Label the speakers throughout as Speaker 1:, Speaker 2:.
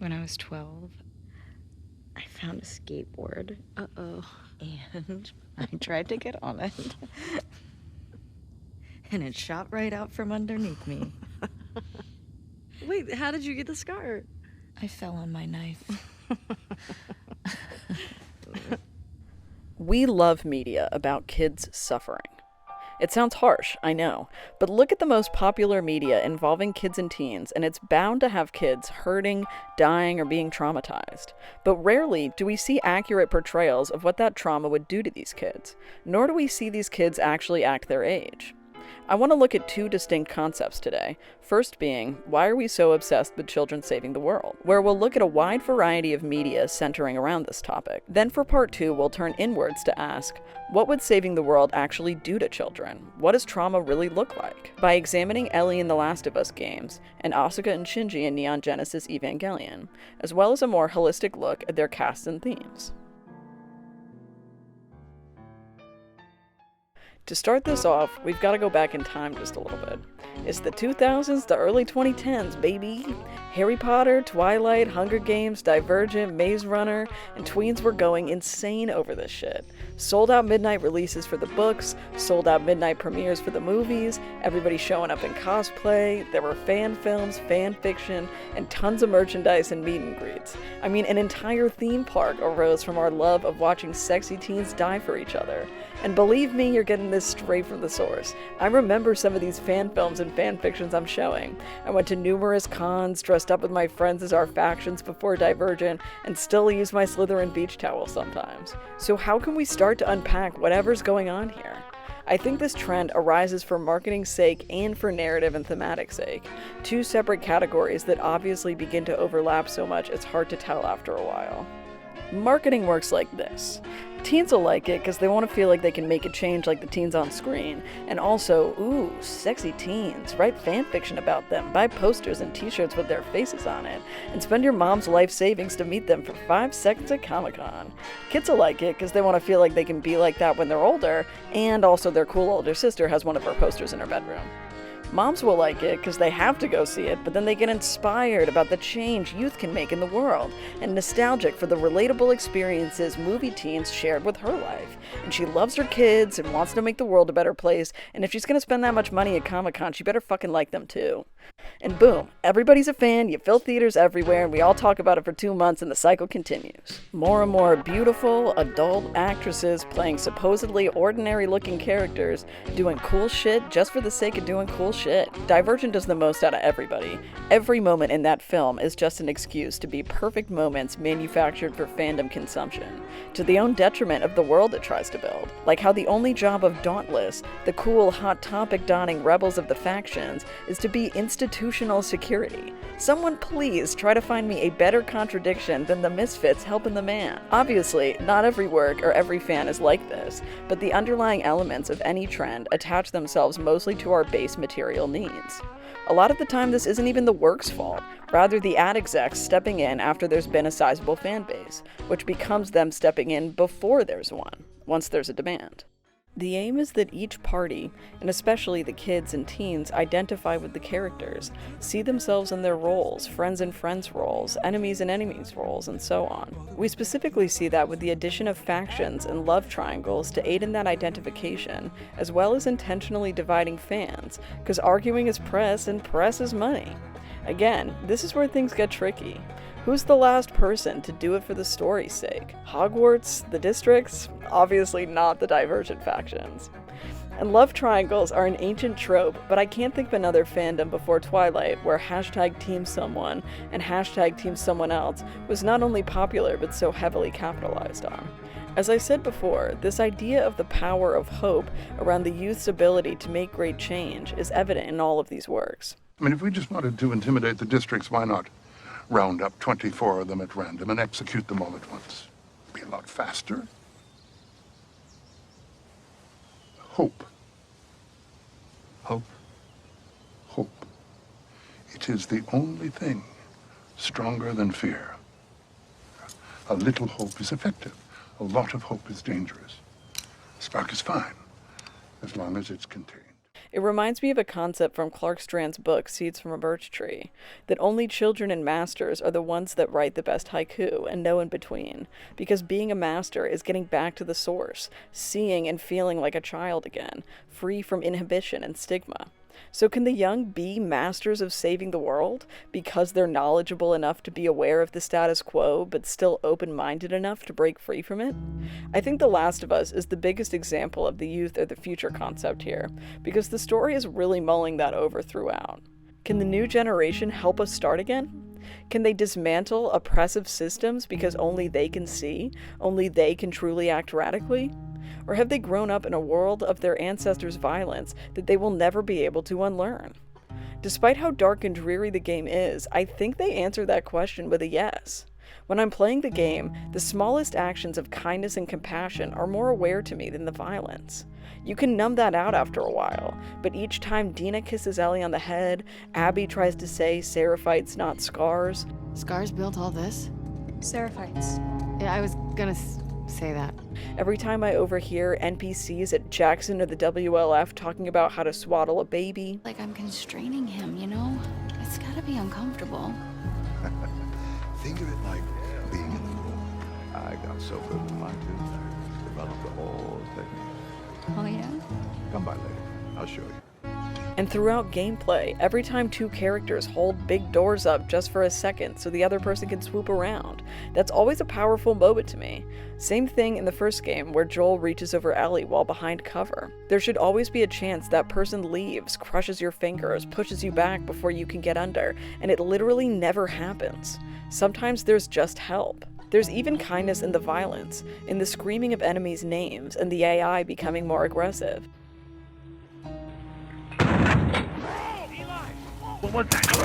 Speaker 1: when I was 12, I found a skateboard. Uh-oh. And I tried to get on it. And it shot right out from underneath me.
Speaker 2: Wait, how did you get the scar?
Speaker 1: I fell on my knife.
Speaker 3: We love media about kids suffering. It sounds harsh, I know, but look at the most popular media involving kids and teens, and it's bound to have kids hurting, dying, or being traumatized. But rarely do we see accurate portrayals of what that trauma would do to these kids, nor do we see these kids actually act their age. I want to look at two distinct concepts today. First being, why are we so obsessed with children saving the world? Where we'll look at a wide variety of media centering around this topic. Then for part two, we'll turn inwards to ask, what would saving the world actually do to children? What does trauma really look like? By examining Ellie in the Last of Us games, and Asuka and Shinji in Neon Genesis Evangelion, as well as a more holistic look at their casts and themes. To start this off, we've got to go back in time just a little bit. It's the 2000s to early 2010s, baby. Harry Potter, Twilight, Hunger Games, Divergent, Maze Runner, and tweens were going insane over this shit. Sold out midnight releases for the books, sold out midnight premieres for the movies, everybody showing up in cosplay, there were fan films, fan fiction, and tons of merchandise and meet and greets. I mean, an entire theme park arose from our love of watching sexy teens die for each other. And believe me, you're getting this straight from the source. I remember some of these fan films and fan fictions I'm showing. I went to numerous cons, dressed up with my friends as our factions before Divergent, and still use my Slytherin beach towel sometimes. So how can we start to unpack whatever's going on here? I think this trend arises for marketing's sake and for narrative and thematic sake, two separate categories that obviously begin to overlap so much it's hard to tell after a while. Marketing works like this. Teens will like it because they want to feel like they can make a change like the teens on screen. And also, ooh, sexy teens. Write fanfiction about them, buy posters and t-shirts with their faces on it, and spend your mom's life savings to meet them for 5 seconds at Comic-Con. Kids will like it because they want to feel like they can be like that when they're older, and also their cool older sister has one of her posters in her bedroom. Moms will like it because they have to go see it, but then they get inspired about the change youth can make in the world, and nostalgic for the relatable experiences movie teens shared with her life. And she loves her kids and wants to make the world a better place, and if she's gonna spend that much money at Comic-Con, she better fucking like them too. And boom, everybody's a fan, you fill theaters everywhere, and we all talk about it for 2 months, and the cycle continues. More and more beautiful, adult actresses playing supposedly ordinary-looking characters, doing cool shit just for the sake of doing cool shit. Divergent does the most out of everybody. Every moment in that film is just an excuse to be perfect moments manufactured for fandom consumption, to the own detriment of the world it tries to build. Like how the only job of Dauntless, the cool, hot topic donning rebels of the factions, is to be institutional security. Someone please try to find me a better contradiction than the misfits helping the man. Obviously, not every work or every fan is like this, but the underlying elements of any trend attach themselves mostly to our base material needs. A lot of the time this isn't even the work's fault, rather the ad execs stepping in after there's been a sizable fan base, which becomes them stepping in before there's one, once there's a demand. The aim is that each party, and especially the kids and teens, identify with the characters, see themselves in their roles, friends and friends roles, enemies and enemies roles, and so on. We specifically see that with the addition of factions and love triangles to aid in that identification, as well as intentionally dividing fans, because arguing is press and press is money. Again, this is where things get tricky. Who's the last person to do it for the story's sake? Hogwarts? The districts? Obviously not the Divergent factions. And love triangles are an ancient trope, but I can't think of another fandom before Twilight where hashtag team someone and hashtag team someone else was not only popular but so heavily capitalized on. As I said before, this idea of the power of hope around the youth's ability to make great change is evident in all of these works.
Speaker 4: I mean, if we just wanted to intimidate the districts, why not round up 24 of them at random and execute them all at once? Be a lot faster. Hope.
Speaker 5: Hope?
Speaker 4: Hope. It is the only thing stronger than fear. A little hope is effective. A lot of hope is dangerous. Spark is fine, as long as it's contained.
Speaker 3: It reminds me of a concept from Clark Strand's book, Seeds from a Birch Tree, that only children and masters are the ones that write the best haiku, and no in between, because being a master is getting back to the source, seeing and feeling like a child again, free from inhibition and stigma. So can the young be masters of saving the world because they're knowledgeable enough to be aware of the status quo but still open-minded enough to break free from it? I think The Last of Us is the biggest example of the youth or the future concept here, because the story is really mulling that over throughout. Can the new generation help us start again? Can they dismantle oppressive systems because only they can see, only they can truly act radically? Or have they grown up in a world of their ancestors' violence that they will never be able to unlearn? Despite how dark and dreary the game is, I think they answer that question with a yes. When I'm playing the game, the smallest actions of kindness and compassion are more aware to me than the violence. You can numb that out after a while, but each time Dina kisses Ellie on the head, Abby tries to say Seraphites, not scars.
Speaker 6: Scars built all this?
Speaker 7: Seraphites.
Speaker 6: Yeah, I was gonna say that.
Speaker 3: Every time I overhear NPCs at Jackson or the WLF talking about how to swaddle a baby.
Speaker 6: Like I'm constraining him, you know? It's gotta be uncomfortable.
Speaker 8: Think of it like being in the room. I got so good with mine too. I developed the whole technique.
Speaker 6: Oh yeah?
Speaker 8: Come by later. I'll show you.
Speaker 3: And throughout gameplay, every time two characters hold big doors up just for a second so the other person can swoop around, that's always a powerful moment to me. Same thing in the first game where Joel reaches over Ellie while behind cover. There should always be a chance that person leaves, crushes your fingers, pushes you back before you can get under, and it literally never happens. Sometimes there's just help. There's even kindness in the violence, in the screaming of enemies' names and the AI becoming more aggressive.
Speaker 4: What was that?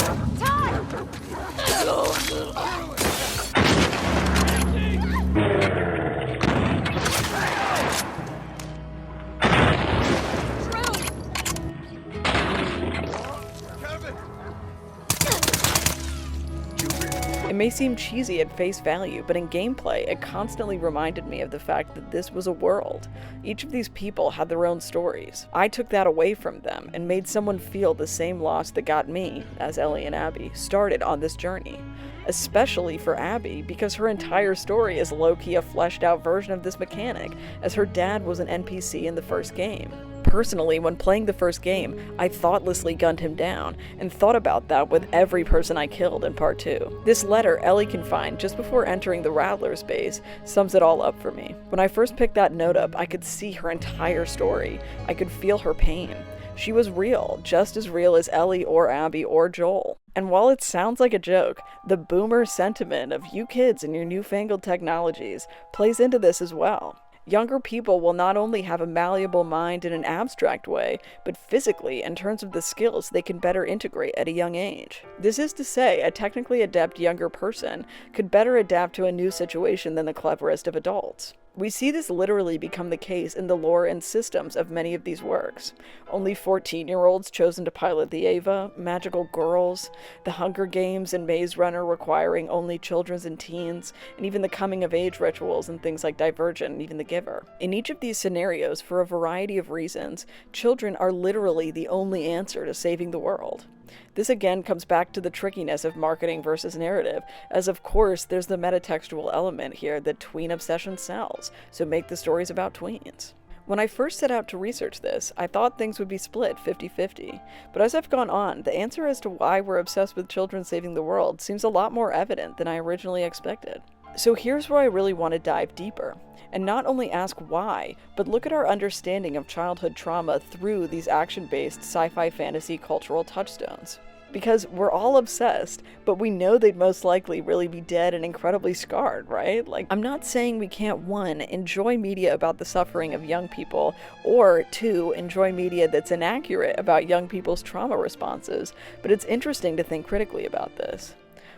Speaker 3: It may seem cheesy at face value, but in gameplay, it constantly reminded me of the fact that this was a world. Each of these people had their own stories. I took that away from them and made someone feel the same loss that got me, as Ellie and Abby, started on this journey. Especially for Abby, because her entire story is low-key a fleshed-out version of this mechanic, as her dad was an NPC in the first game. Personally, when playing the first game, I thoughtlessly gunned him down, and thought about that with every person I killed in Part 2. This letter Ellie can find just before entering the Rattler's base sums it all up for me. When I first picked that note up, I could see her entire story. I could feel her pain. She was real, just as real as Ellie or Abby or Joel. And while it sounds like a joke, the boomer sentiment of you kids and your newfangled technologies plays into this as well. Younger people will not only have a malleable mind in an abstract way, but physically in terms of the skills they can better integrate at a young age. This is to say, a technically adept younger person could better adapt to a new situation than the cleverest of adults. We see this literally become the case in the lore and systems of many of these works. Only 14-year-olds chosen to pilot the Eva, magical girls, the Hunger Games and Maze Runner requiring only children and teens, and even the coming-of-age rituals and things like Divergent and even The Giver. In each of these scenarios, for a variety of reasons, children are literally the only answer to saving the world. This again comes back to the trickiness of marketing versus narrative, as of course there's the metatextual element here that tween obsession sells, so make the stories about tweens. When I first set out to research this, I thought things would be split 50-50, but as I've gone on, the answer as to why we're obsessed with children saving the world seems a lot more evident than I originally expected. So here's where I really want to dive deeper, and not only ask why, but look at our understanding of childhood trauma through these action-based sci-fi fantasy cultural touchstones. Because we're all obsessed, but we know they'd most likely really be dead and incredibly scarred, right? Like, I'm not saying we can't, 1, enjoy media about the suffering of young people, or 2, enjoy media that's inaccurate about young people's trauma responses, but it's interesting to think critically about this.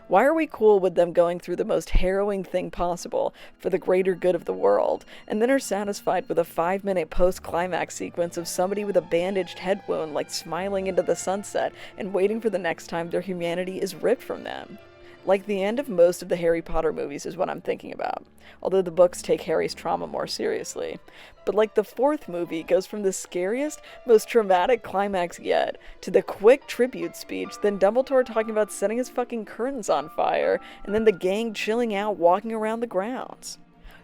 Speaker 3: Why are we cool with them going through the most harrowing thing possible for the greater good of the world, and then are satisfied with a 5-minute post-climax sequence of somebody with a bandaged head wound like smiling into the sunset and waiting for the next time their humanity is ripped from them? Like the end of most of the Harry Potter movies is what I'm thinking about, although the books take Harry's trauma more seriously. But like the fourth movie goes from the scariest, most traumatic climax yet, to the quick tribute speech, then Dumbledore talking about setting his fucking curtains on fire, and then the gang chilling out walking around the grounds.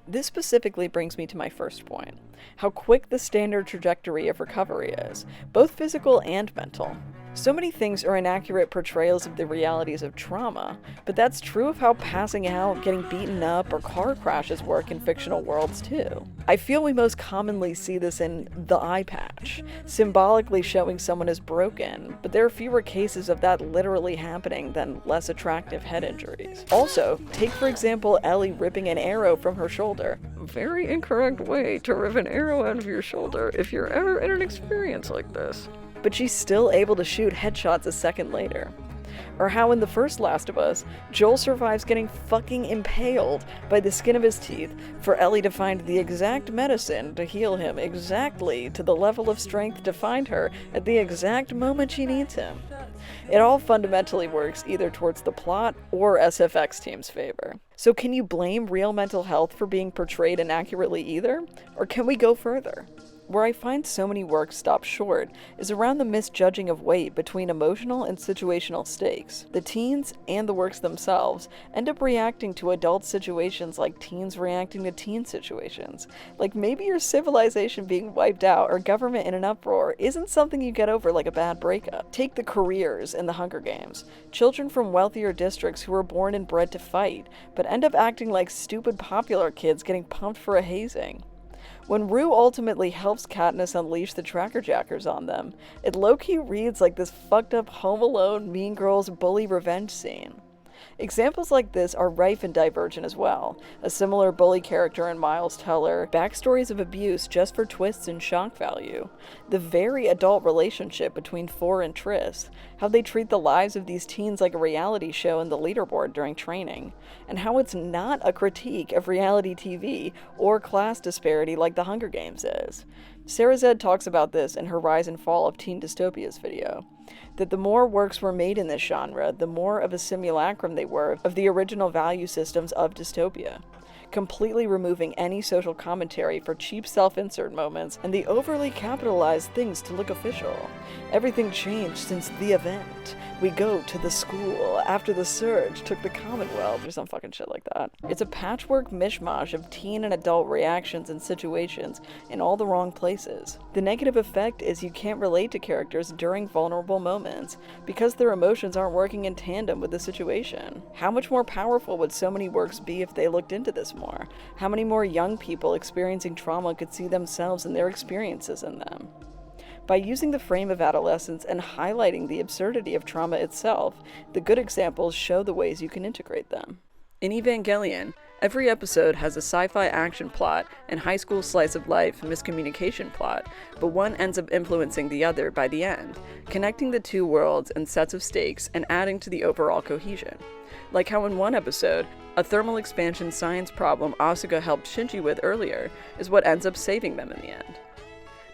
Speaker 3: This specifically brings me to my first point, how quick the standard trajectory of recovery is, both physical and mental. So many things are inaccurate portrayals of the realities of trauma, but that's true of how passing out, getting beaten up, or car crashes work in fictional worlds too. I feel we most commonly see this in the eye patch, symbolically showing someone is broken, but there are fewer cases of that literally happening than less attractive head injuries. Also, take for example Ellie ripping an arrow from her shoulder. Very incorrect way to rip an arrow out of your shoulder if you're ever in an experience like this. But she's still able to shoot headshots a second later. Or how in the first Last of Us, Joel survives getting fucking impaled by the skin of his teeth for Ellie to find the exact medicine to heal him exactly to the level of strength to find her at the exact moment she needs him. It all fundamentally works either towards the plot or SFX team's favor. So can you blame real mental health for being portrayed inaccurately either? Or can we go further? Where I find so many works stop short is around the misjudging of weight between emotional and situational stakes. The teens and the works themselves end up reacting to adult situations like teens reacting to teen situations. Like maybe your civilization being wiped out or government in an uproar isn't something you get over like a bad breakup. Take the careers in the Hunger Games. Children from wealthier districts who were born and bred to fight, but end up acting like stupid popular kids getting pumped for a hazing. When Rue ultimately helps Katniss unleash the Tracker Jackers on them, it low-key reads like this fucked up Home Alone, Mean Girls bully revenge scene. Examples like this are rife in Divergent as well, a similar bully character in Miles Teller, backstories of abuse just for twists and shock value, the very adult relationship between Four and Triss, how they treat the lives of these teens like a reality show in the leaderboard during training, and how it's not a critique of reality TV or class disparity like the Hunger Games is. Sarah Zed talks about this in her Rise and Fall of Teen Dystopias video, that the more works were made in this genre, the more of a simulacrum they were of the original value systems of dystopia, completely removing any social commentary for cheap self-insert moments and the overly capitalized things to look official. Everything changed since the event. We go to the school after the surge took the Commonwealth or some fucking shit like that. It's a patchwork mishmash of teen and adult reactions and situations in all the wrong places. The negative effect is you can't relate to characters during vulnerable moments because their emotions aren't working in tandem with the situation. How much more powerful would so many works be if they looked into this more? How many more young people experiencing trauma could see themselves and their experiences in them? By using the frame of adolescence and highlighting the absurdity of trauma itself, the good examples show the ways you can integrate them. In Evangelion, every episode has a sci-fi action plot and high school slice of life miscommunication plot, but one ends up influencing the other by the end, connecting the two worlds and sets of stakes and adding to the overall cohesion. Like how in one episode, a thermal expansion science problem Asuka helped Shinji with earlier is what ends up saving them in the end.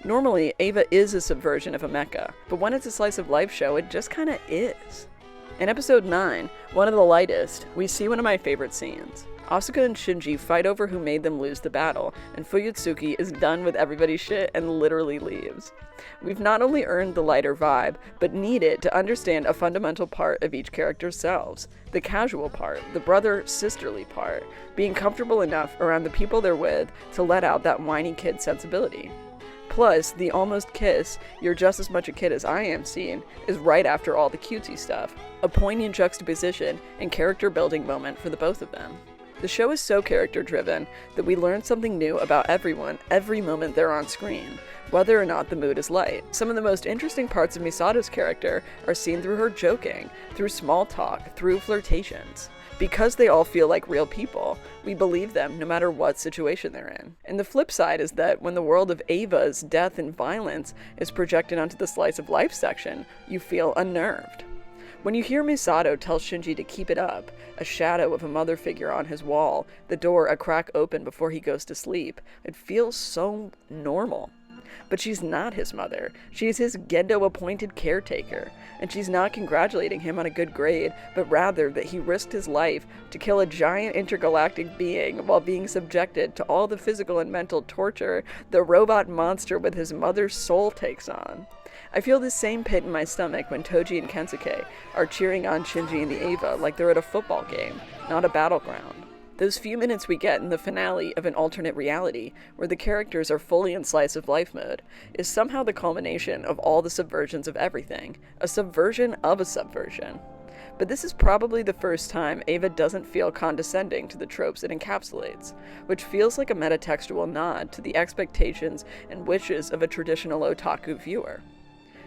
Speaker 3: Normally, Eva is a subversion of a mecha, but when it's a slice of life show, it just kinda is. In episode 9, one of the lightest, we see one of my favorite scenes. Asuka and Shinji fight over who made them lose the battle, and Fuyutsuki is done with everybody's shit and literally leaves. We've not only earned the lighter vibe, but need it to understand a fundamental part of each character's selves. The casual part, the brother-sisterly part, being comfortable enough around the people they're with to let out that whiny kid sensibility. Plus, the almost kiss, you're just as much a kid as I am scene, is right after all the cutesy stuff. A poignant juxtaposition and character building moment for the both of them. The show is so character driven that we learn something new about everyone every moment they're on screen, whether or not the mood is light. Some of the most interesting parts of Misato's character are seen through her joking, through small talk, through flirtations. Because they all feel like real people, we believe them no matter what situation they're in. And the flip side is that when the world of Eva's death and violence is projected onto the slice of life section, you feel unnerved. When you hear Misato tell Shinji to keep it up, a shadow of a mother figure on his wall, the door a crack open before he goes to sleep, it feels so normal. But she's not his mother. She's his Gendo-appointed caretaker, and she's not congratulating him on a good grade, but rather that he risked his life to kill a giant intergalactic being while being subjected to all the physical and mental torture the robot monster with his mother's soul takes on. I feel this same pit in my stomach when Toji and Kensuke are cheering on Shinji and the Eva like they're at a football game, not a battleground. Those few minutes we get in the finale of an alternate reality, where the characters are fully in slice-of-life mode, is somehow the culmination of all the subversions of everything, a subversion of a subversion. But this is probably the first time Eva doesn't feel condescending to the tropes it encapsulates, which feels like a metatextual nod to the expectations and wishes of a traditional otaku viewer.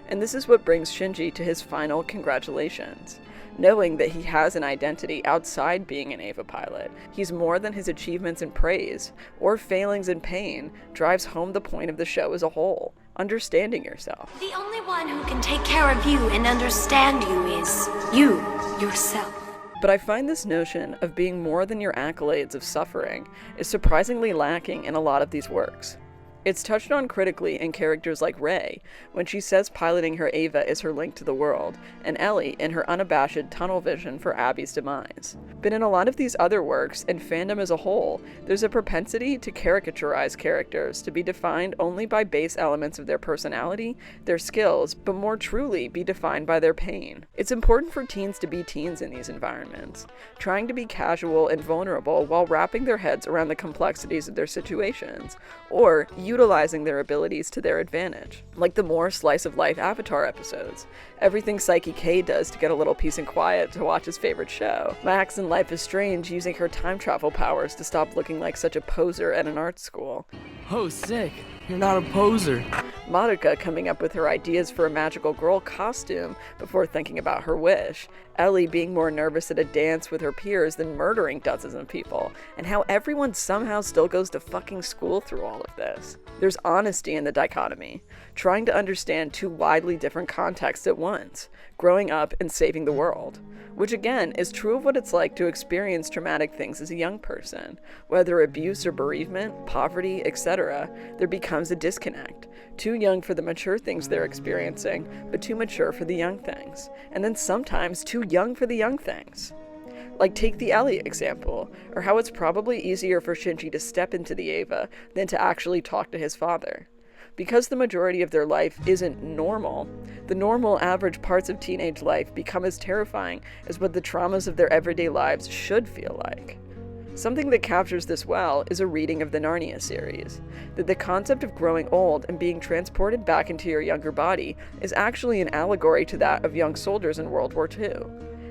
Speaker 3: And this is what brings Shinji to his final congratulations. Knowing that he has an identity outside being an Eva pilot, he's more than his achievements and praise, or failings and pain, drives home the point of the show as a whole, understanding yourself.
Speaker 7: The only one who can take care of you and understand you is you, yourself.
Speaker 3: But I find this notion of being more than your accolades of suffering is surprisingly lacking in a lot of these works. It's touched on critically in characters like Rei, when she says piloting her Eva is her link to the world, and Ellie in her unabashed tunnel vision for Abby's demise. But in a lot of these other works, and fandom as a whole, there's a propensity to caricaturize characters to be defined only by base elements of their personality, their skills, but more truly be defined by their pain. It's important for teens to be teens in these environments, trying to be casual and vulnerable while wrapping their heads around the complexities of their situations, or utilizing their abilities to their advantage, like the more slice-of-life Avatar episodes. Everything Psyche K does to get a little peace and quiet to watch his favorite show. Max in Life is Strange using her time travel powers to stop looking like such a poser at an art school.
Speaker 5: Oh, sick. You're not a poser.
Speaker 3: Madoka coming up with her ideas for a magical girl costume before thinking about her wish. Ellie being more nervous at a dance with her peers than murdering dozens of people, and how everyone somehow still goes to fucking school through all of this. There's honesty in the dichotomy, trying to understand two widely different contexts at once, growing up and saving the world. Which again is true of what it's like to experience traumatic things as a young person. Whether abuse or bereavement, poverty, etc., there becomes a disconnect. Too young for the mature things they're experiencing, but too mature for the young things. And then sometimes too young for the young things. Like take the Ellie example, or how it's probably easier for Shinji to step into the Eva than to actually talk to his father. Because the majority of their life isn't normal, the normal average parts of teenage life become as terrifying as what the traumas of their everyday lives should feel like. Something that captures this well is a reading of the Narnia series, that the concept of growing old and being transported back into your younger body is actually an allegory to that of young soldiers in World War II.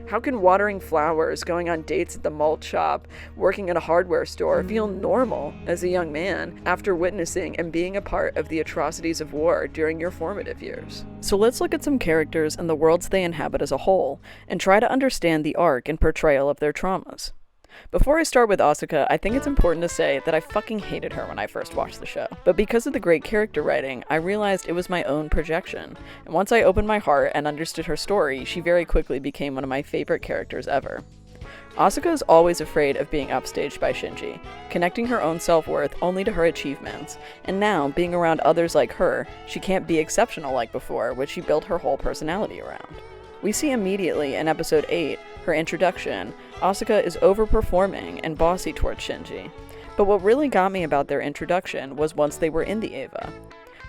Speaker 3: How can watering flowers, going on dates at the malt shop, working at a hardware store feel normal as a young man after witnessing and being a part of the atrocities of war during your formative years? So let's look at some characters and the worlds they inhabit as a whole, and try to understand the arc and portrayal of their traumas. Before I start with Asuka, I think it's important to say that I fucking hated her when I first watched the show. But because of the great character writing, I realized it was my own projection. And once I opened my heart and understood her story, she very quickly became one of my favorite characters ever. Asuka is always afraid of being upstaged by Shinji, connecting her own self-worth only to her achievements, and now, being around others like her, she can't be exceptional like before, which she built her whole personality around. We see immediately in episode 8, her introduction, Asuka is overperforming and bossy towards Shinji. But what really got me about their introduction was once they were in the Eva.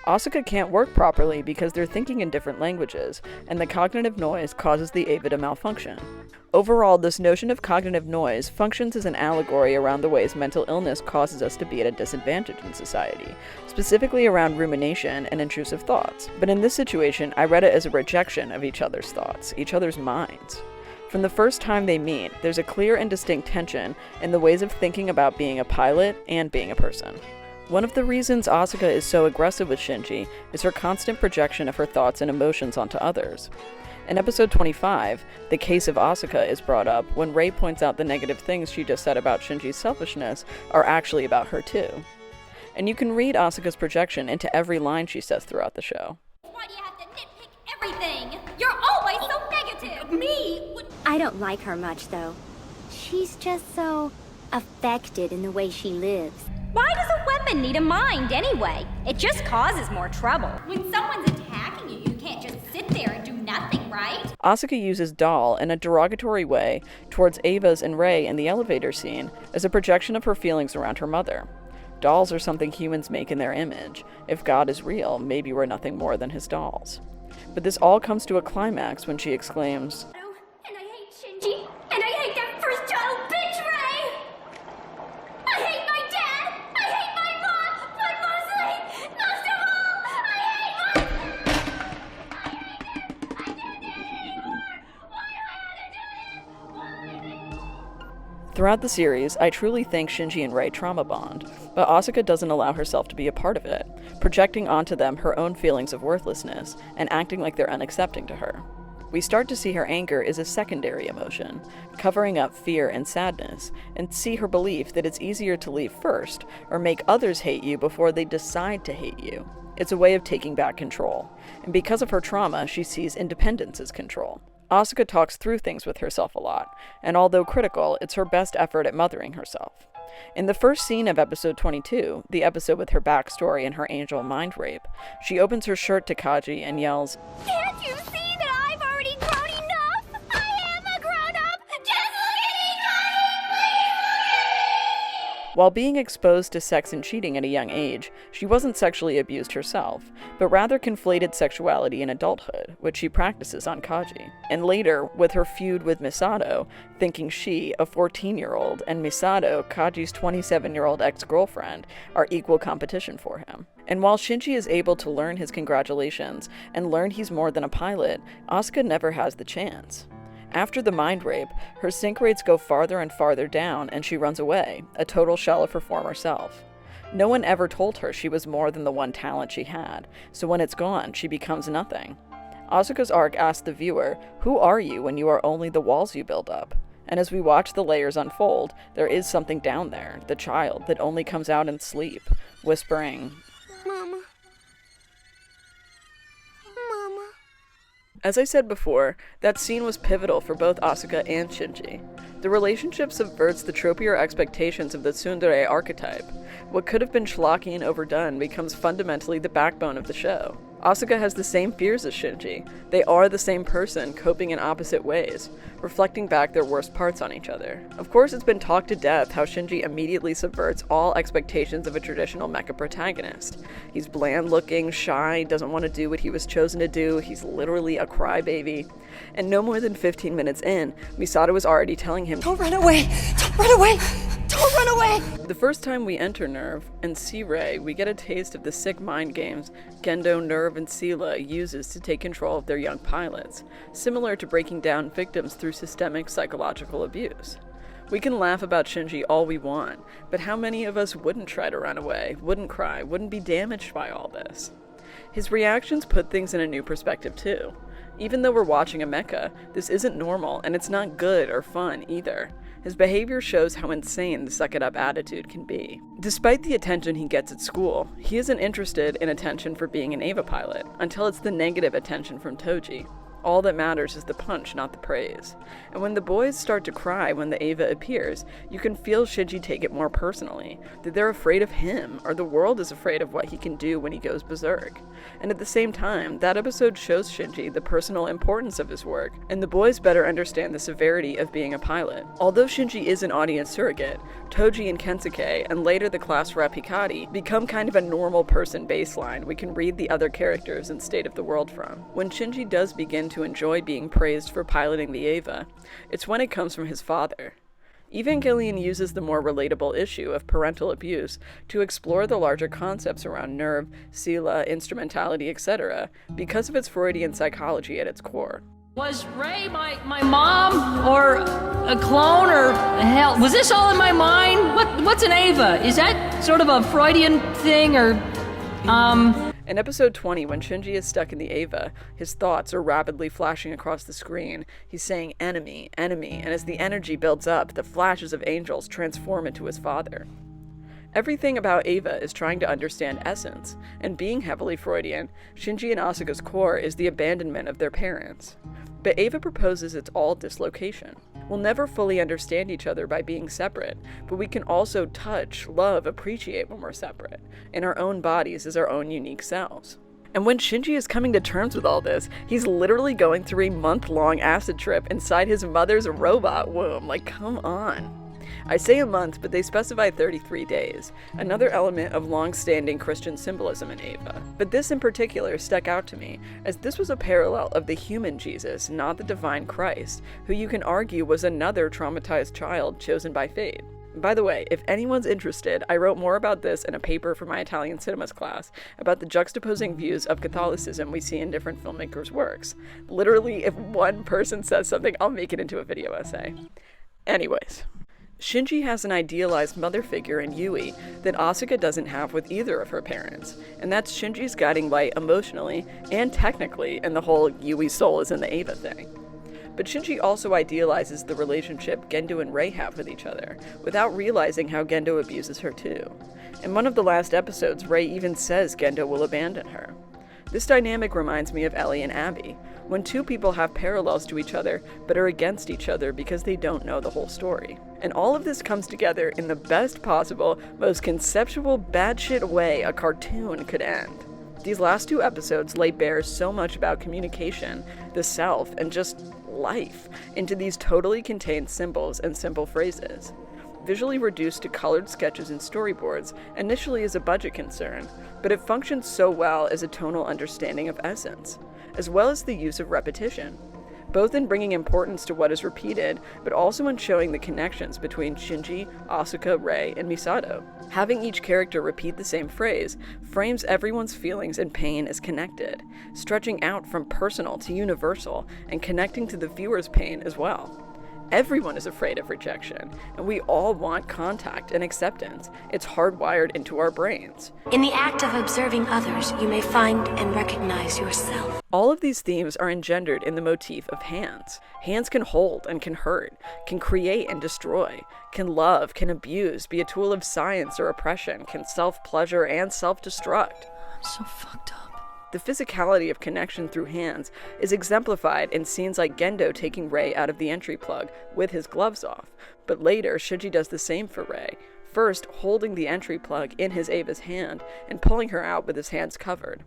Speaker 3: Asuka can't work properly because they're thinking in different languages, and the cognitive noise causes the Eva to malfunction. Overall, this notion of cognitive noise functions as an allegory around the ways mental illness causes us to be at a disadvantage in society, specifically around rumination and intrusive thoughts. But in this situation, I read it as a rejection of each other's thoughts, each other's minds. From the first time they meet, there's a clear and distinct tension in the ways of thinking about being a pilot and being a person. One of the reasons Asuka is so aggressive with Shinji is her constant projection of her thoughts and emotions onto others. In episode 25, the case of Asuka is brought up when Rei points out the negative things she just said about Shinji's selfishness are actually about her too. And you can read Asuka's projection into every line she says throughout the show.
Speaker 7: Why do you have to nitpick everything? You're always so negative! Me?
Speaker 9: I don't like her much, though. She's just so affected in the way she lives.
Speaker 7: Why does a weather
Speaker 9: women need a mind anyway? It just causes more trouble. When someone's attacking you, you can't just sit there and do nothing, right?
Speaker 3: Asuka uses doll in a derogatory way towards Ava's and Rei in the elevator scene as a projection of her feelings around her mother. Dolls are something humans make in their image. If God is real, maybe we're nothing more than his dolls. But this all comes to a climax when she exclaims,
Speaker 9: And I hate Shinji, and I hate that first child bitch, Rei! I hate my dad! I hate my mom! But mostly, most of all, I hate my... I hate him! I can't do it anymore! Why do I have to do this? Why?
Speaker 3: Throughout the series, I truly think Shinji and Rei trauma bond, but Asuka doesn't allow herself to be a part of it, projecting onto them her own feelings of worthlessness and acting like they're unaccepting to her. We start to see her anger is a secondary emotion, covering up fear and sadness, and see her belief that it's easier to leave first or make others hate you before they decide to hate you. It's a way of taking back control, and because of her trauma, she sees independence as control. Asuka talks through things with herself a lot, and although critical, it's her best effort at mothering herself. In the first scene of episode 22, the episode with her backstory and her angel mind rape, she opens her shirt to Kaji and yells,
Speaker 9: Can't you see that I've already grown enough? I am a grown-up! Just look at me, Kaji! Please look at me!
Speaker 3: While being exposed to sex and cheating at a young age, she wasn't sexually abused herself, but rather conflated sexuality in adulthood, which she practices on Kaji. And later, with her feud with Misato, thinking she, a 14-year-old, and Misato, Kaji's 27-year-old ex-girlfriend, are equal competition for him. And while Shinji is able to learn his congratulations and learn he's more than a pilot, Asuka never has the chance. After the mind rape, her sync rates go farther and farther down and she runs away, a total shell of her former self. No one ever told her she was more than the one talent she had, so when it's gone, she becomes nothing. Asuka's arc asks the viewer, who are you when you are only the walls you build up? And as we watch the layers unfold, there is something down there, the child that only comes out in sleep, whispering,
Speaker 2: Mama. Mama.
Speaker 3: As I said before, that scene was pivotal for both Asuka and Shinji. The relationship subverts the tropier expectations of the tsundere archetype. What could have been schlocky and overdone becomes fundamentally the backbone of the show. Asuka has the same fears as Shinji. They are the same person, coping in opposite ways, reflecting back their worst parts on each other. Of course, it's been talked to death how Shinji immediately subverts all expectations of a traditional mecha protagonist. He's bland-looking, shy, doesn't want to do what he was chosen to do, he's literally a crybaby. And no more than 15 minutes in, Misato was already telling him,
Speaker 2: Don't run away! Don't run away! Don't run away!
Speaker 3: The first time we enter NERV and see Rei, we get a taste of the sick mind games Gendo, NERV, and Sela uses to take control of their young pilots, similar to breaking down victims through systemic psychological abuse. We can laugh about Shinji all we want, but how many of us wouldn't try to run away, wouldn't cry, wouldn't be damaged by all this? His reactions put things in a new perspective too. Even though we're watching a mecha, this isn't normal, and it's not good or fun either. His behavior shows how insane the suck-it-up attitude can be. Despite the attention he gets at school, he isn't interested in attention for being an Eva pilot, until it's the negative attention from Toji. All that matters is the punch, not the praise. And when the boys start to cry when the Eva appears, you can feel Shinji take it more personally, that they're afraid of him, or the world is afraid of what he can do when he goes berserk. And at the same time, that episode shows Shinji the personal importance of his work, and the boys better understand the severity of being a pilot. Although Shinji is an audience surrogate, Toji and Kensuke, and later the class rep Hikari, become kind of a normal person baseline we can read the other characters and state of the world from. When Shinji does begin to enjoy being praised for piloting the Eva, it's when it comes from his father. Evangelion uses the more relatable issue of parental abuse to explore the larger concepts around NERV, Sela, instrumentality, etc., because of its Freudian psychology at its core.
Speaker 10: Was Rei my mom, or a clone, or hell, was this all in my mind? What's an Eva? Is that sort of a Freudian thing, or,
Speaker 3: In episode 20, when Shinji is stuck in the Eva, his thoughts are rapidly flashing across the screen. He's saying enemy, enemy, and as the energy builds up, the flashes of angels transform into his father. Everything about Eva is trying to understand essence, and being heavily Freudian, Shinji and Asuka's core is the abandonment of their parents. But Eva proposes it's all dislocation. We'll never fully understand each other by being separate, but we can also touch, love, appreciate when we're separate, in our own bodies as our own unique selves. And when Shinji is coming to terms with all this, he's literally going through a month-long acid trip inside his mother's robot womb. Like, come on. I say a month, but they specify 33 days, another element of long-standing Christian symbolism in Eva. But this in particular stuck out to me, as this was a parallel of the human Jesus, not the divine Christ, who you can argue was another traumatized child chosen by fate. By the way, if anyone's interested, I wrote more about this in a paper for my Italian cinemas class about the juxtaposing views of Catholicism we see in different filmmakers' works. Literally, if one person says something, I'll make it into a video essay. Anyways. Shinji has an idealized mother figure in Yui that Asuka doesn't have with either of her parents, and that's Shinji's guiding light emotionally and technically in the whole Yui's soul is in the Eva thing. But Shinji also idealizes the relationship Gendo and Rei have with each other, without realizing how Gendo abuses her too. In one of the last episodes, Rei even says Gendo will abandon her. This dynamic reminds me of Ellie and Abby, when two people have parallels to each other but are against each other because they don't know the whole story. And all of this comes together in the best possible, most conceptual batshit way a cartoon could end. These last two episodes lay bare so much about communication, the self, and just life into these totally contained symbols and simple phrases. Visually reduced to colored sketches and storyboards, initially as a budget concern, but it functions so well as a tonal understanding of essence, as well as the use of repetition, both in bringing importance to what is repeated, but also in showing the connections between Shinji, Asuka, Rei, and Misato. Having each character repeat the same phrase frames everyone's feelings and pain as connected, stretching out from personal to universal, and connecting to the viewer's pain as well. Everyone is afraid of rejection, and we all want contact and acceptance. It's hardwired into our brains.
Speaker 7: In the act of observing others, you may find and recognize yourself.
Speaker 3: All of these themes are engendered in the motif of hands. Hands can hold and can hurt, can create and destroy, can love, can abuse, be a tool of science or oppression, can self-pleasure and self-destruct.
Speaker 10: I'm so fucked up.
Speaker 3: The physicality of connection through hands is exemplified in scenes like Gendo taking Rei out of the entry plug with his gloves off, but later Shinji does the same for Rei, first holding the entry plug in his Eva's hand and pulling her out with his hands covered.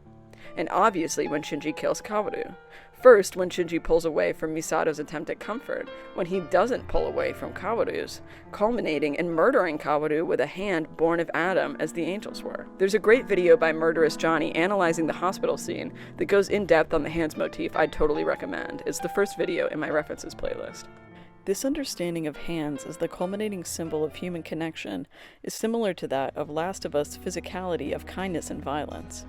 Speaker 3: And obviously when Shinji kills Kaworu. First, when Shinji pulls away from Misato's attempt at comfort, when he doesn't pull away from Kaworu's, culminating in murdering Kaworu with a hand born of Adam as the angels were. There's a great video by Murderous Johnny analyzing the hospital scene that goes in depth on the hands motif I'd totally recommend. It's the first video in my references playlist. This understanding of hands as the culminating symbol of human connection is similar to that of Last of Us' physicality of kindness and violence.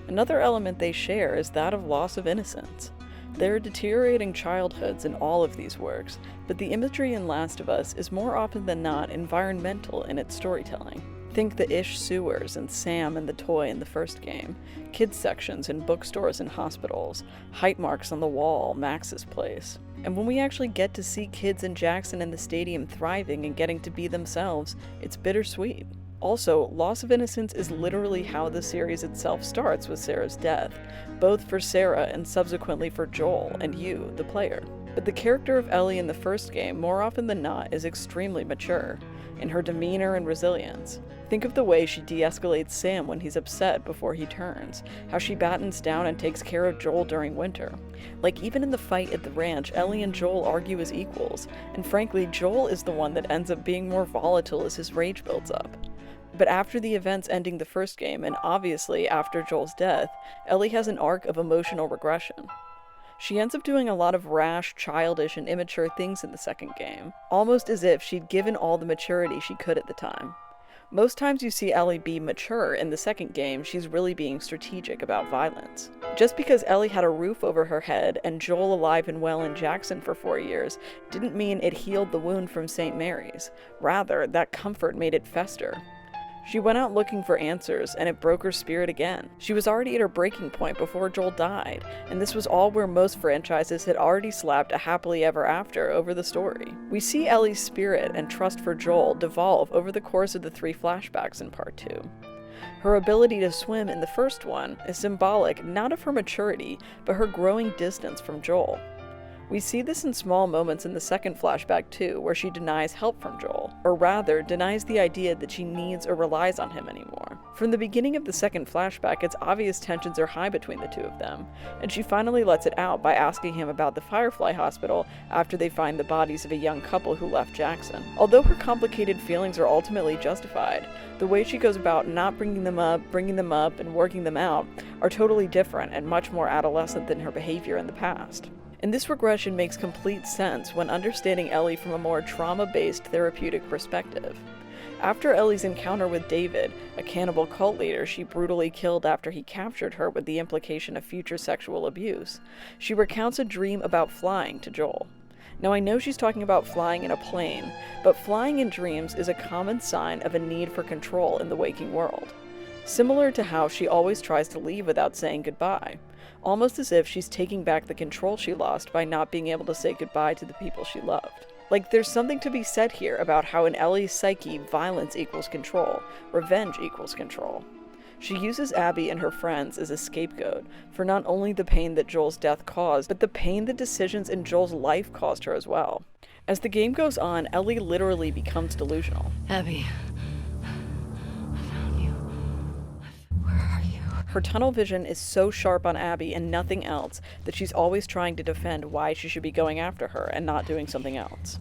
Speaker 3: Another element they share is that of loss of innocence. There are deteriorating childhoods in all of these works, but the imagery in Last of Us is more often than not environmental in its storytelling. Think the Ish sewers and Sam and the toy in the first game, kids sections in bookstores and hospitals, height marks on the wall, Max's place. And when we actually get to see kids in Jackson and the stadium thriving and getting to be themselves, it's bittersweet. Also, loss of innocence is literally how the series itself starts with Sarah's death, both for Sarah and subsequently for Joel and you, the player. But the character of Ellie in the first game, more often than not, is extremely mature, in her demeanor and resilience. Think of the way she de-escalates Sam when he's upset before he turns, how she battens down and takes care of Joel during winter. Like, even in the fight at the ranch, Ellie and Joel argue as equals, and frankly, Joel is the one that ends up being more volatile as his rage builds up. But after the events ending the first game, and obviously after Joel's death, Ellie has an arc of emotional regression. She ends up doing a lot of rash, childish, and immature things in the second game, almost as if she'd given all the maturity she could at the time. Most times you see Ellie be mature in the second game, she's really being strategic about violence. Just because Ellie had a roof over her head and Joel alive and well in Jackson for 4 years didn't mean it healed the wound from St. Mary's. Rather, that comfort made it fester. She went out looking for answers, and it broke her spirit again. She was already at her breaking point before Joel died, and this was all where most franchises had already slapped a happily ever after over the story. We see Ellie's spirit and trust for Joel devolve over the course of the 3 flashbacks in Part 2. Her ability to swim in the first one is symbolic not of her maturity, but her growing distance from Joel. We see this in small moments in the second flashback too, where she denies help from Joel, or rather, denies the idea that she needs or relies on him anymore. From the beginning of the second flashback, it's obvious tensions are high between the two of them, and she finally lets it out by asking him about the Firefly Hospital after they find the bodies of a young couple who left Jackson. Although her complicated feelings are ultimately justified, the way she goes about not bringing them up, and working them out are totally different and much more adolescent than her behavior in the past. And this regression makes complete sense when understanding Ellie from a more trauma-based therapeutic perspective. After Ellie's encounter with David, a cannibal cult leader she brutally killed after he captured her with the implication of future sexual abuse, she recounts a dream about flying to Joel. Now I know she's talking about flying in a plane, but flying in dreams is a common sign of a need for control in the waking world. Similar to how she always tries to leave without saying goodbye, almost as if she's taking back the control she lost by not being able to say goodbye to the people she loved. Like, there's something to be said here about how in Ellie's psyche, violence equals control, revenge equals control. She uses Abby and her friends as a scapegoat for not only the pain that Joel's death caused, but the pain the decisions in Joel's life caused her as well. As the game goes on, Ellie literally becomes delusional.
Speaker 2: Abby.
Speaker 3: Her tunnel vision is so sharp on Abby and nothing else that she's always trying to defend why she should be going after her and not doing something else.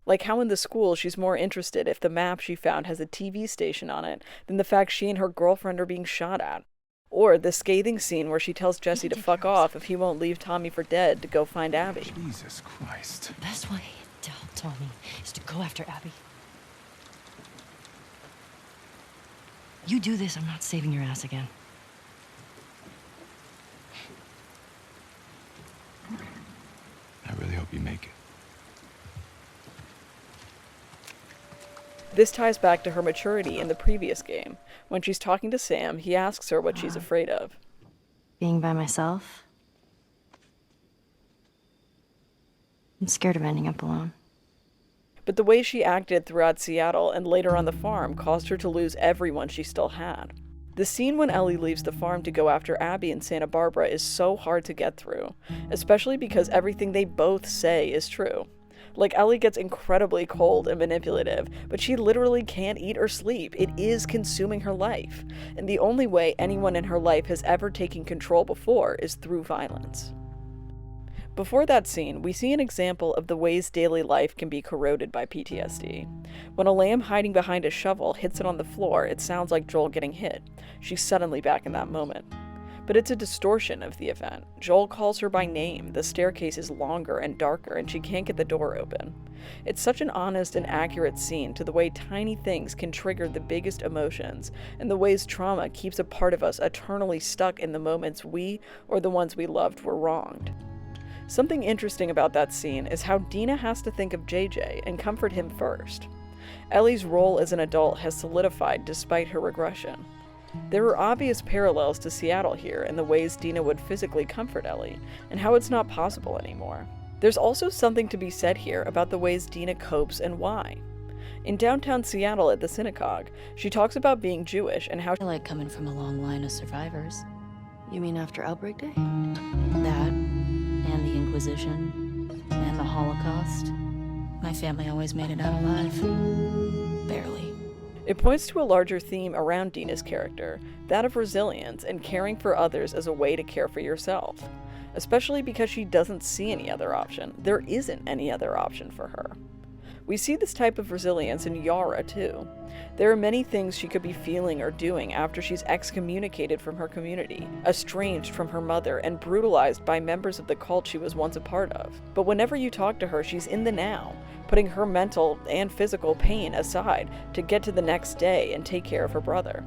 Speaker 3: Like how in the school she's more interested if the map she found has a TV station on it than the fact she and her girlfriend are being shot at. Or the scathing scene where she tells Jesse to fuck off if he won't leave Tommy for dead to go find Abby.
Speaker 11: Jesus Christ.
Speaker 10: The best way to help Tommy is to go after Abby. You do this, I'm not saving your ass again.
Speaker 11: I really hope you make it.
Speaker 3: This ties back to her maturity in the previous game. When she's talking to Sam, he asks her what she's afraid of.
Speaker 6: Being by myself. I'm scared of ending up alone.
Speaker 3: But the way she acted throughout Seattle and later on the farm caused her to lose everyone she still had. The scene when Ellie leaves the farm to go after Abby in Santa Barbara is so hard to get through, especially because everything they both say is true. Like, Ellie gets incredibly cold and manipulative, but she literally can't eat or sleep. It is consuming her life. And the only way anyone in her life has ever taken control before is through violence. Before that scene, we see an example of the ways daily life can be corroded by PTSD. When a lamb hiding behind a shovel hits it on the floor, it sounds like Joel getting hit. She's suddenly back in that moment. But it's a distortion of the event. Joel calls her by name, the staircase is longer and darker, and she can't get the door open. It's such an honest and accurate scene to the way tiny things can trigger the biggest emotions, and the ways trauma keeps a part of us eternally stuck in the moments we, or the ones we loved, were wronged. Something interesting about that scene is how Dina has to think of JJ and comfort him first. Ellie's role as an adult has solidified despite her regression. There are obvious parallels to Seattle here in the ways Dina would physically comfort Ellie, and how it's not possible anymore. There's also something to be said here about the ways Dina copes and why. In downtown Seattle at the synagogue, she talks about being Jewish and how
Speaker 6: I like coming from a long line of survivors.
Speaker 2: You mean after Outbreak Day?
Speaker 6: That, and the Inquisition, and the Holocaust. My family always made it out alive. Barely.
Speaker 3: It points to a larger theme around Dina's character, that of resilience and caring for others as a way to care for yourself. Especially because she doesn't see any other option. There isn't any other option for her. We see this type of resilience in Yara too. There are many things she could be feeling or doing after she's excommunicated from her community, estranged from her mother, and brutalized by members of the cult she was once a part of. But whenever you talk to her, she's in the now, putting her mental and physical pain aside to get to the next day and take care of her brother.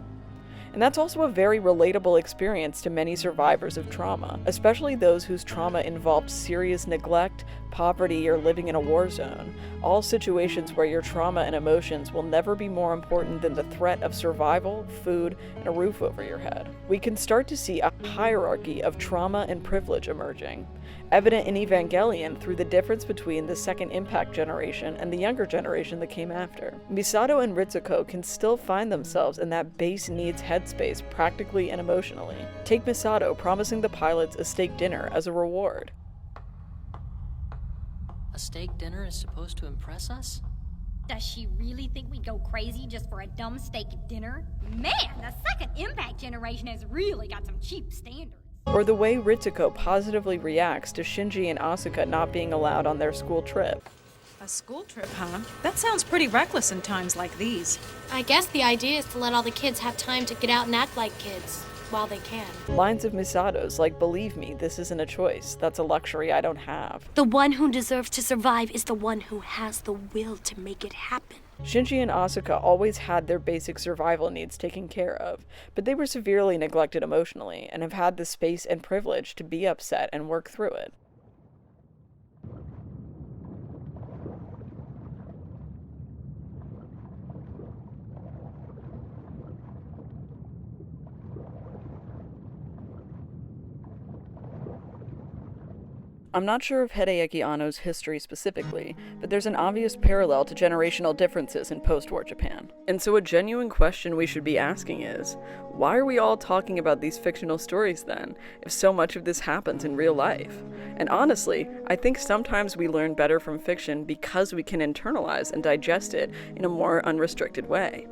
Speaker 3: And that's also a very relatable experience to many survivors of trauma, especially those whose trauma involved serious neglect, poverty, or living in a war zone, all situations where your trauma and emotions will never be more important than the threat of survival, food, and a roof over your head. We can start to see a hierarchy of trauma and privilege emerging, evident in Evangelion through the difference between the second Impact generation and the younger generation that came after. Misato and Ritsuko can still find themselves in that base needs headspace practically and emotionally. Take Misato promising the pilots a steak dinner as a reward.
Speaker 10: A steak dinner is supposed to impress us?
Speaker 9: Does she really think we go crazy just for a dumb steak dinner? Man, the second Impact generation has really got some cheap standards.
Speaker 3: Or the way Ritsuko positively reacts to Shinji and Asuka not being allowed on their school trip.
Speaker 12: A school trip, huh? That sounds pretty reckless in times like these.
Speaker 7: I guess the idea is to let all the kids have time to get out and act like kids while they can.
Speaker 3: Lines of Misato's like, "Believe me, this isn't a choice. That's a luxury I don't have."
Speaker 7: The one who deserves to survive is the one who has the will to make it happen.
Speaker 3: Shinji and Asuka always had their basic survival needs taken care of, but they were severely neglected emotionally and have had the space and privilege to be upset and work through it. I'm not sure of Hideyuki Anno's history specifically, but there's an obvious parallel to generational differences in post-war Japan. And so a genuine question we should be asking is, why are we all talking about these fictional stories then, if so much of this happens in real life? And honestly, I think sometimes we learn better from fiction because we can internalize and digest it in a more unrestricted way.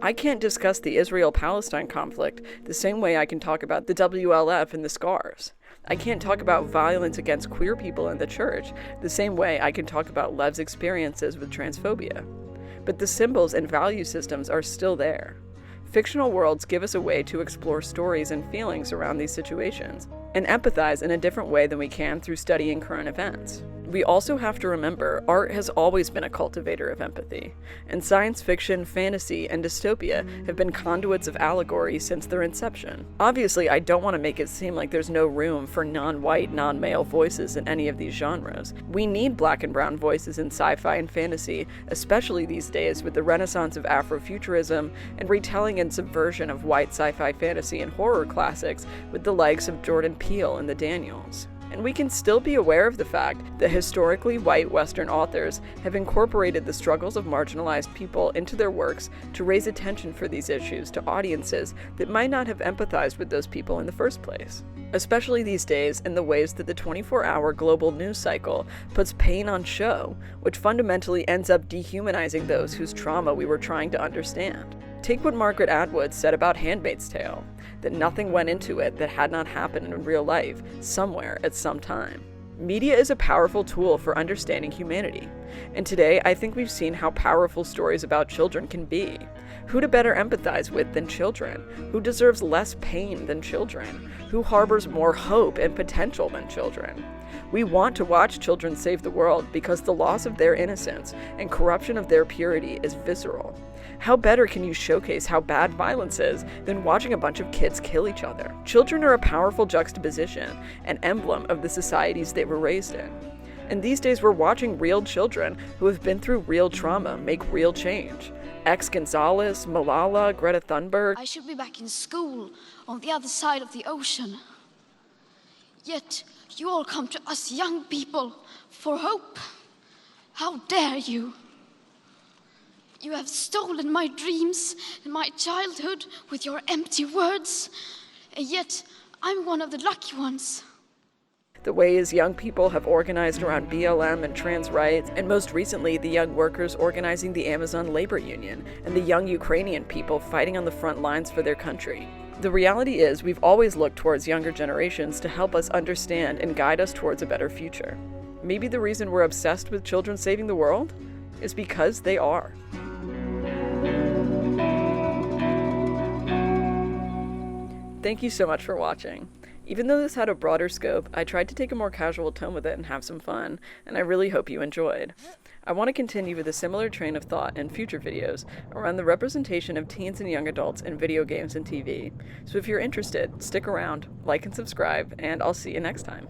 Speaker 3: I can't discuss the Israel-Palestine conflict the same way I can talk about the WLF and the Scars. I can't talk about violence against queer people in the church the same way I can talk about Lev's experiences with transphobia. But the symbols and value systems are still there. Fictional worlds give us a way to explore stories and feelings around these situations, and empathize in a different way than we can through studying current events. We also have to remember art has always been a cultivator of empathy, and science fiction, fantasy, and dystopia have been conduits of allegory since their inception. Obviously, I don't want to make it seem like there's no room for non-white, non-male voices in any of these genres. We need black and brown voices in sci-fi and fantasy, especially these days with the renaissance of Afrofuturism and retelling and subversion of white sci-fi fantasy and horror classics with the likes of Jordan Peele and the Daniels. And we can still be aware of the fact that historically white Western authors have incorporated the struggles of marginalized people into their works to raise attention for these issues to audiences that might not have empathized with those people in the first place. Especially these days in the ways that the 24-hour global news cycle puts pain on show, which fundamentally ends up dehumanizing those whose trauma we were trying to understand. Take what Margaret Atwood said about Handmaid's Tale, that nothing went into it that had not happened in real life, somewhere at some time. Media is a powerful tool for understanding humanity, and today I think we've seen how powerful stories about children can be. Who to better empathize with than children? Who deserves less pain than children? Who harbors more hope and potential than children? We want to watch children save the world because the loss of their innocence and corruption of their purity is visceral. How better can you showcase how bad violence is than watching a bunch of kids kill each other? Children are a powerful juxtaposition, an emblem of the societies they were raised in. And these days we're watching real children who have been through real trauma make real change. X Gonzalez, Malala, Greta Thunberg.
Speaker 13: I should be back in school on the other side of the ocean. Yet you all come to us young people for hope. How dare you? You have stolen my dreams and my childhood with your empty words, and yet I'm one of the lucky ones.
Speaker 3: The ways young people have organized around BLM and trans rights, and most recently the young workers organizing the Amazon labor union, and the young Ukrainian people fighting on the front lines for their country. The reality is we've always looked towards younger generations to help us understand and guide us towards a better future. Maybe the reason we're obsessed with children saving the world is because they are. Thank you so much for watching. Even though this had a broader scope, I tried to take a more casual tone with it and have some fun, and I really hope you enjoyed. I want to continue with a similar train of thought in future videos around the representation of teens and young adults in video games and TV. So if you're interested, stick around, like and subscribe, and I'll see you next time.